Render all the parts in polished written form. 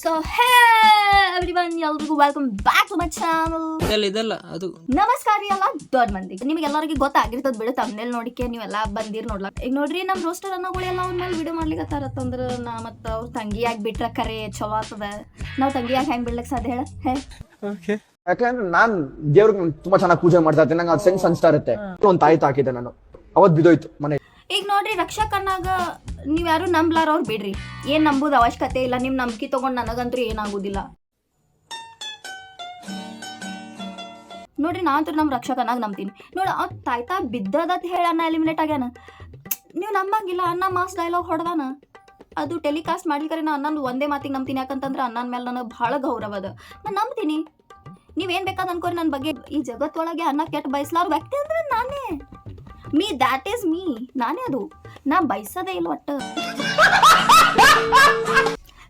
So hey everyone, ಎಲ್ರಿಗೂ welcome back to my channel. ಇದೆಲ್ಲ ಅದು ನಮಸ್ಕಾರ ರೀ ಎಲ್ಲ ದೊಡ್ಡ ಮಂದಿಗೆ. ನಿಮಗೆಲ್ಲರಿಗೂ ಗೊತ್ತಾಗಿರ್ತದ ಬಿಡು, ತಮ್ಮನೇಲಿ ನೋಡಿಕೆ ನೀವೆಲ್ಲ ಬಂದಿರ್ ನೋಡ್ಲಕ್. ಈಗ ನೋಡ್ರಿ ನಮ್ ರೋಸ್ಟರ್ ಅನ್ನೋಗಳೆಲ್ಲ ಅವ್ರ ಮೇಲೆ ವಿಡಿಯೋ ಮಾಡ್ಲಿಕತ್ತಾರತ್ತಂದ್ರ ನಾ ಮತ್ತ ಅವ್ರ ತಂಗಿಯಾಗಿ ಬಿಟ್ರ ಕರೆ ಚಲೋ ಆಗ್ತದ. ನಾವ್ ತಂಗಿಯಾಗಿ ಹೆಂಗ್ ಬಿಡ್ಲಕ್ ಸಾಧ್ಯ ಹೇಳ? ಯಾಕಂದ್ರೆ ನಾನ್ ದೇವ್ರಿಗೆ ತುಂಬಾ ಚೆನ್ನಾಗಿ ಪೂಜೆ ಮಾಡ್ತಾ ಇರ್ತೀನಿ, ನಂಗೆ ಅದು ಸೆನ್ಸ್ ಅನ್ಸ್ತಾ ಇರುತ್ತೆ. ಒಂದ್ ತಾಯಿ ಹಾಕಿದ್ದೆ ನಾನು, ಅವತ್ ಬಿದೋಯ್ತು ಮನೆ. ಈಗ ನೋಡ್ರಿ ರಕ್ಷಕನಾಗ ನೀವ್ ಯಾರು ನಂಬ್ಲಾರ ಅವ್ರು ಬಿಡ್ರಿ, ಏನ್ ನಂಬುದು ಅವಶ್ಯಕತೆ ಇಲ್ಲ. ನಿಮ್ ನಂಬಿಕೆ ತಗೊಂಡ್ ನನಗಂತೂ ಏನಾಗುದಿಲ್ಲ ನೋಡ್ರಿ. ನಾನಂತೂ ನಮ್ ರಕ್ಷಕನಾಗ ನಂಬ್ತೀನಿ ನೋಡಿ. ಅವ್ ತಾಯ್ತಾ ಬಿದ್ದದತ್ ಹೇಳ ಅನ್ನ ಎಲಿಮಿನೇಟ್ ಆಗ್ಯಾನ. ನೀವು ನಂಬಂಗಿಲ್ಲ, ಅನ್ನ ಮಾಸ್ ಡೈಲಾಗ್ ಹೊಡೆದಾನ, ಅದು ಟೆಲಿಕಾಸ್ಟ್ ಮಾಡ್ಲಿಕ್ಕೆ ನಾ ಅನ್ನೊಂದು ಒಂದೇ ಮಾತಿಗೆ ನಂಬ್ತೀನಿ. ಯಾಕಂತಂದ್ರೆ ಅನ್ನನ ಮೇಲೆ ನನಗೆ ಭಾಳ ಗೌರವ ಅದ, ನಾನು ನಂಬ್ತೀನಿ. ನೀವೇನು ಬೇಕಾದ ಅನ್ಕೋರಿ ನನ್ನ ಬಗ್ಗೆ. ಈ ಜಗತ್ತೊಳಗೆ ಅನ್ನ ಕೆಟ್ಟ ಬಯಸ್ಲಾರ ವ್ಯಕ್ತಿ ಅಂದ್ರೆ ನಾನೇ. ಮೀ ದ್ಯಾಟ್ ಈಸ್ ಮೀ, ನಾನೇ ಅದು. ನಾ ಬಯಸೋದೇ ಇಲ್ಲ ಒಟ್ಟು.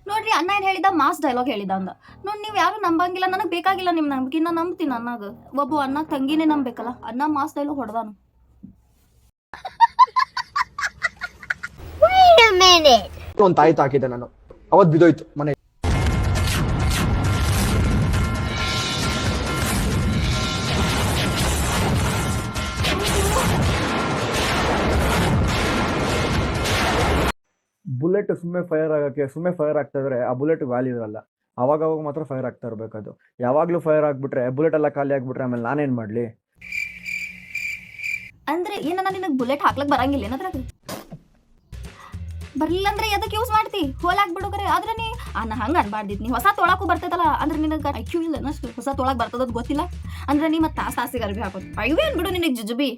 ನೋಡ್ರಿ ಅನ್ನ ಏನು ಹೇಳಿದ, ಮಾಸ್ ಡೈಲಾಗ್ ಹೇಳಿದ ಅಂದ. ನೋಡಿ ನೀವು ಯಾರು ನಂಬಂಗಿಲ್ಲ, ನನಗೆ ಬೇಕಾಗಿಲ್ಲ ನಿಮ್ಮ ನಂಬಿಕೆ. ನಾ ನಂಬ್ತೀನಿ ಅನ್ನಾಗ. ಒಬ್ಬ ಅನ್ನ ತಂಗಿನೇ ನಂಬೇಕಲ್ಲ. ಅನ್ನ ಮಾಸ್ ಡೈಲಾಗ್ ಹೊಡೆದಾನು. ಒಂದ್ ತಾಯಿ ಹಾಕಿದ್ದೆ ನಾನು, ಅವತ್ ಬಿದೋಯ್ತು ಮನೆ. ಬುಲೆಟ್ ಸುಮ್ಮನೆ ಫೈರ್ ಆಗ್ತಾ ಇದ್ರೆ ಆ ಬುಲೆಟ್ ವ್ಯಾಲ್ಯೂ ಇರಲ್ಲ. ಅವಾಗ ಮಾತ್ರ ಫೈರ್ ಆಗ್ತಾ ಇರ್ಬೇಕದು. ಯಾವಾಗ್ಲೂ ಫೈರ್ ಆಗ್ಬಿಟ್ರೆ ಬುಲೆಟ್ ಎಲ್ಲ ಖಾಲಿ ಆಗ್ಬಿಟ್ರೆ ಆಮೇಲೆ ನಾನೇನ್ ಮಾಡ್ಲಿ? ಅಂದ್ರೆ ಏನನ್ನ ನಿನಗೆ ಬುಲೆಟ್ ಹಾಕ್ಲಕ್ ಬರಂಗಿಲ್ಲ ಏನದ್ರಾಗ? ಬರ್ಲಿಲ್ಲ ಅಂದ್ರೆ ಎದಕ್ಕೆ ಯೂಸ್ ಮಾಡ್ತಿ? ಹೋಲಾಕ್ಬಿಡು ಕರೆ. ಆದ್ರೆ ನೀ ಹಂಗ ಅನ್ಬಾರ್ದಿತ್ತು. ನೀ ಹೊಸ ತೊಳಕು ಬರ್ತದಲ್ಲ, ಅಂದ್ರೆ ನಿನಗೆ ಐಕ್ಯೂ ಇಲ್ಲ ಅಷ್ಟು ಹೊಸ ತೊಳಕ್ ಬರ್ತದದ್ ಗೊತ್ತಿಲ್ಲ ಅಂದ್ರೆ ನೀ ಮತ್ತೆ ತಾಸಿಗೆ ಅರ್ಬಿ ಹಾಕೋದು. ಅಯ್ಯವೇನ್ ಬಿಡು ನಿನಗೆ ಜುಜುಬಿ.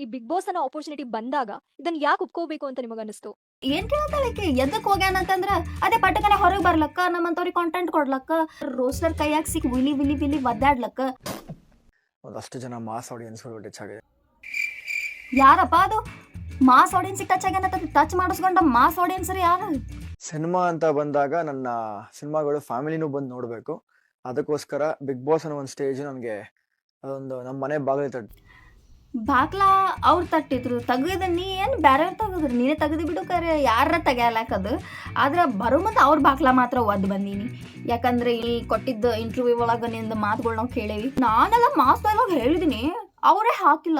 ಈ ಬಿಗ್ ಬಾಸ್ ಅನ್ನೋ ಆಪರ್ಚುನಿಟಿ ಬಂದಾಗ ಇದನ್ನ ಯಾಕೆ ಒಪ್ಕೋಬೇಕು ಅಂತ ನಿಮಗೆ ಅನಿಸ್ತು? ಏನ್ ಕೇಳತ್ತಾಳಕ್ಕೆ? ಎದಕ್ ಹೋಗ್ಯಾನ ಅಂತಂದ್ರ ಅದೇ ಪಟ್ಟಕನೆ ಹೊರಗೆ ಬರ್ಲಕ್ಕ, ನಮ್ಮಂತವ್ರಿಗೆ ಕಾಂಟೆಂಟ್ ಕೊಡ್ಲಕ್ಕ, ರೋಸ್ಟರ್ ಕೈಯಾಗ ಸಿಕ್ ವಿಲಿ ವಿಲಿ ವಿಲಿ ಒದ್ದಾಡ್ಲಕ್ಕ. ಒಂದಷ್ಟು ಜನ ಮಾಸ್ ಆಡಿಯನ್ಸ್ಗಳು ಟಚ್ ಆಗಿದೆ. ಯಾರಪ್ಪ ಅದು ಮಾಸ್ ಆಡಿಯನ್ಸ್ ಟಚ್ ಆಗ್ಯಾನ? ಟಚ್ ಮಾಡಿಸ್ಕೊಂಡ ಮಾಸ್ ಆಡಿಯನ್ಸ್ ಯಾರು? ಸಿನಿಮಾ ಅಂತ ಬಂದಾಗ ನನ್ನ ಸಿನಿಮಾಗಳು ಫ್ಯಾಮಿಲಿನೂ ಬಂದು ನೋಡ್ಬೇಕು. ಅದಕ್ಕೋಸ್ಕರ ಬಿಗ್ ಬಾಸ್ ಅನ್ನೋ ಒಂದು ಸ್ಟೇಜ್ ನನಗೆ ಅದೊಂದು ನಮ್ಮ ಮನೆ ಬಾಗಿಲು ಬಾಕ್ಲಾ ಅವ್ರು ತಟ್ಟಿದ್ರು. ತೆಗೆದ ನೀ ಏನು ಬೇರೆ ತೆಗೆದ್ರು, ನೀನೇ ತೆಗೆದು ಬಿಡು ಕರೆ. ಯಾರ ತೆಗಿಯಲಾಕದು. ಆದ್ರೆ ಬರೋ ಮುಂದೆ ಅವ್ರ ಬಾಕ್ಲಾ ಮಾತ್ರ ಒದ್ದು ಬಂದೀನಿ. ಯಾಕಂದ್ರೆ ಈ ಕೊಟ್ಟಿದ್ದ ಇಂಟರ್ವ್ಯೂ ಒಳಗೆ ನಿಂದ ಮಾತುಗಳು ನಾವು ಕೇಳೇವಿ. ನಾನೆಲ್ಲ ಮಾಸ್ ಡೈಲಾಗ್ ಹೇಳಿದೀನಿ, ಅವರೇ ಹಾಕಿಲ್ಲ.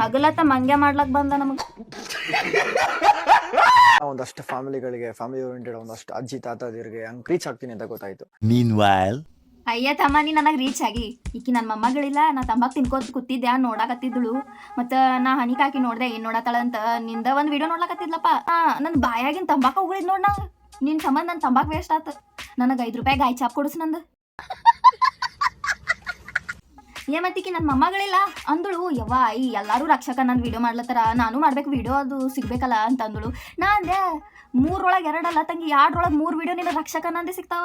ಹಗಲತ್ತ ಮಂಗ್ಯ ಮಾಡ್ಲಕ್ ಬಂದ ನಮಗೆ. ಒಂದಷ್ಟು ಫ್ಯಾಮಿಲಿ ಓರಿಯೆಂಟೆಡ್ ಒಂದಷ್ಟು ಅಜ್ಜಿ ತಾತದಿರಿಗೆ ಹಂಗೆ ರೀಚ್ ಆಗ್ತೀನಿ ಅಂತ ಗೊತ್ತಾಯ್ತು. ಅಯ್ಯ ತಮ್ಮ, ನೀ ನನಗೆ ರೀಚ್ ಆಗಿ. ಈಕಿ ನನ್ನ ಮೊಮ್ಮಗಳಿಲ್ಲ, ನಾ ತಂಬಾಕ್ ತಿನ್ಕೋತ ಕೂತಿದ್ದೆ, ನೋಡಾಕತ್ತಿದ್ಳು. ಮತ್ತು ನಾ ಹನಿಕಾಕಿ ನೋಡ್ದೆ ಏನು ನೋಡತ್ತಾಳಂತ. ನಿಂದ ಒಂದು ವಿಡಿಯೋ ನೋಡ್ಲಾಕತ್ತಿದ್ಲಪ್ಪ. ನನ್ನ ಬಾಯಾಗಿನ ತಂಬಾಕ ಹೋಗಿದ್ ನೋಡ್. ನಾ ನಿನ್ನ ಸಂಬಂಧ ನನ್ನ ತಂಬಾಕ್ ವೇಸ್ಟ್ ಆತ. ನನಗೆ 5 ರೂಪಾಯಿ ಗಾಯ ಚಾಪ್ ಕೊಡಿಸ್ ನಂದು. ಮತ್ತಿಕಿ ನನ್ನ ಮೊಮ್ಮಗಳಿಲ್ಲ ಅಂದಳು. ಯವ್ವ ಈ ಎಲ್ಲರೂ ರಕ್ಷಕ ನನ್ನ ವಿಡಿಯೋ ಮಾಡ್ಲತ್ತಾರ, ನಾನು ಮಾಡ್ಬೇಕು ವಿಡಿಯೋ, ಅದು ಸಿಗ್ಬೇಕಲ್ಲ ಅಂತ ಅಂದಳು. ನಾ ಅಂದೆ 3 2 ತಂಗಿ, 2 3 ವಿಡಿಯೋ ನಿನ್ನ ರಕ್ಷಕ ನಂದೇ ಸಿಗ್ತಾವ.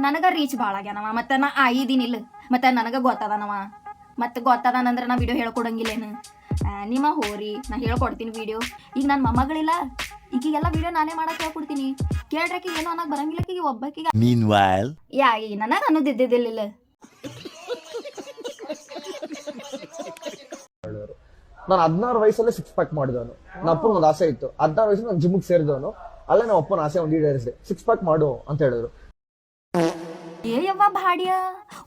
ನನಗೆ ರೀಚ್ ಭಾಳ ಆಗ್ಯಾನವ. ಮತ್ತು ನಾ ಇದೀನಿಲ್ಲ, ಮತ್ತು ನನಗೆ ಗೊತ್ತದನವ. ಮತ್ತು ಗೊತ್ತದನಂದ್ರೆ ನಾ ವಿಡಿಯೋ ಹೇಳ್ಕೊಡಂಗಿಲ್ಲೇನು? ನಿಮ್ಮ ಹೋರಿ, ನಾ ಹೇಳ್ಕೊಡ್ತೀನಿ ವಿಡಿಯೋ. ಈಗ ನನ್ನ ಮೊಮ್ಮಗಳಿಲ್ಲ, ಈಗೀಗೆಲ್ಲ ವಿಡಿಯೋ ನಾನೇ ಮಾಡಕ್ಕೆ ಹೇಳ್ಕೊಡ್ತೀನಿ. ಕೇಳ್ರಕ್ಕೆ ಏನೋ ಅನ್ನಕ್ಕೆ ಬರಂಗಿಲ್ಲ ಈಗ ಒಬ್ಬಾಕಿಗೆ. ನನಗೆ ಅನ್ನೋದಿದ್ದಿದ್ದಿಲ್ಲ. ನಾನು 16 ವಯಸ್ಸಲ್ಲೇ 6 ಪ್ಯಾಕ್ ಮಾಡಿದವನು. ನಮ್ಮ ಅಪ್ಪನ ಒಂದು ಆಸೆ ಇತ್ತು. 16 ವಯಸ್ಸಲ್ಲಿ ನಾನು ಜಿಮ್ಗೆ ಸೇರಿದವನು. ಅಲ್ಲೇ ನಮ್ಮ ಅಪ್ಪನ ಆಸೆ ಒಂದು ಈಡೇರಿಸಿದೆ. 6 ಪ್ಯಾಕ್ ಮಾಡು ಅಂತ ಹೇಳಿದ್ರು. ಯವ್ವ ಭಾಡ್ಯ,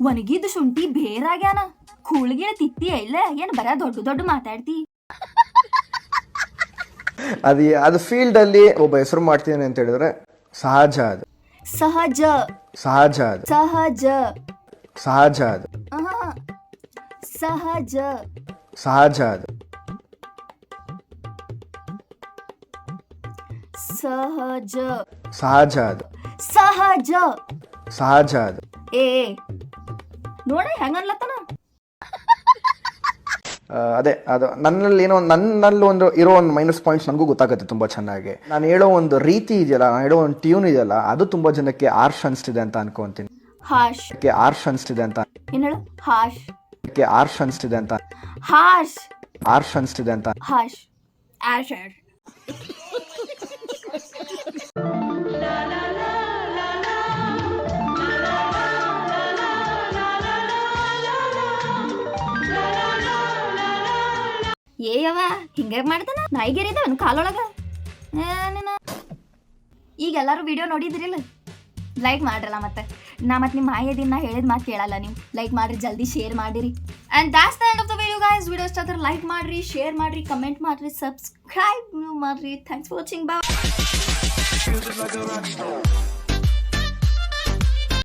ಒಣಗಿದ ಶುಂಠಿ ಬೇರಾಗ್ಯಾನ. ಕೂಳ್ಗಿಳ ತಿತ್ತಿ ಇಲ್ಲ ಏನು? ಬರ ದೊಡ್ಡ ಮಾತಾಡ್ತಿ. ಅದು ಫೀಲ್ಡ್ ಅಲ್ಲಿ ಒಬ್ಬ ಹೆಸರು ಮಾಡ್ತೀನಿ ಅಂತ ಹೇಳಿದ್ರೆ ಸಹಜ. ಅದು ಸಹಜ ಸಹಜ ಅದು ಸಹಜ ಸಹಜ ಅದು ಸಹಜ ಸಹಜ ಅದು ಸಹಜ ಸಹಜ ಅದು ಸಹಜ ಸಹಜ ಅದು ನೋಡ ಹೆಂಗನ್ಲತ್ತನ. ಅದೇ ಅದು ನನ್ನಲ್ಲಿ ಒಂದು ಇರೋ ಒಂದು ಮೈನಸ್ ಪಾಯಿಂಟ್ಸ್ ನನಗೂ ಗೊತ್ತಾಗುತ್ತೆ ತುಂಬಾ ಚೆನ್ನಾಗಿ. ನಾನು ಹೇಳೋ ಒಂದು ರೀತಿ ಇದೆಯಲ್ಲ, ನಾನು ಹೇಳೋ ಒಂದು ಟ್ಯೂನ್ ಇದೆಯಲ್ಲ, ಅದು ತುಂಬಾ ಜನಕ್ಕೆ ಆರ್ಷ್ ಅನ್ಸ್ತಿದೆ ಅಂತ ಅನ್ಕೊಂತೀನಿ. ಆರ್ಷ್ ಅನ್ಸ್ತಿದೆ ಅಂತ ಏನ್ ಹೇಳು? ಆರ್ಷ್ ಅನ್ಸ್ತಿದೆ ಅಂತ ಆರ್ಷ್ ಅನ್ಸ್ತಿದೆ ಅಂತ ಏಯವ್ವ ಹಿಂಗೆ ಮಾಡ್ತಾನ ನಾಯಿಗೇರಿದ ಕಾಲೊಳಗ ಈಗ ಎಲ್ಲರೂ ವಿಡಿಯೋ ನೋಡಿದ್ರಿಲ್ಲ ಲೈಕ್ ಮಾಡ್ರಲ್ಲ ಮತ್ತೆ ಮತ್ತೆ ನಿಮ್ಮ ಮಾಯದಿನ ಹೇಳಿದ ಮಾತು ಕೇಳಲ್ಲ ನೀವು ಲೈಕ್ ಮಾಡ್ರಿ ಜಲ್ದಿ ಶೇರ್ ಮಾಡಿರಿ and that's the end of the video guys video ಇಷ್ಟ ಆದ್ರೆ ಲೈಕ್ ಮಾಡ್ರಿ ಶೇರ್ ಮಾಡ್ರಿ ಕಮೆಂಟ್ ಮಾಡ್ರಿ ಸಬ್ಸ್ಕ್ರೈಬ್ ಮಾಡ್ರಿ ಥ್ಯಾಂಕ್ಸ್ ಫಾರ್ ವಾಚಿಂಗ್ ಬಾಯ್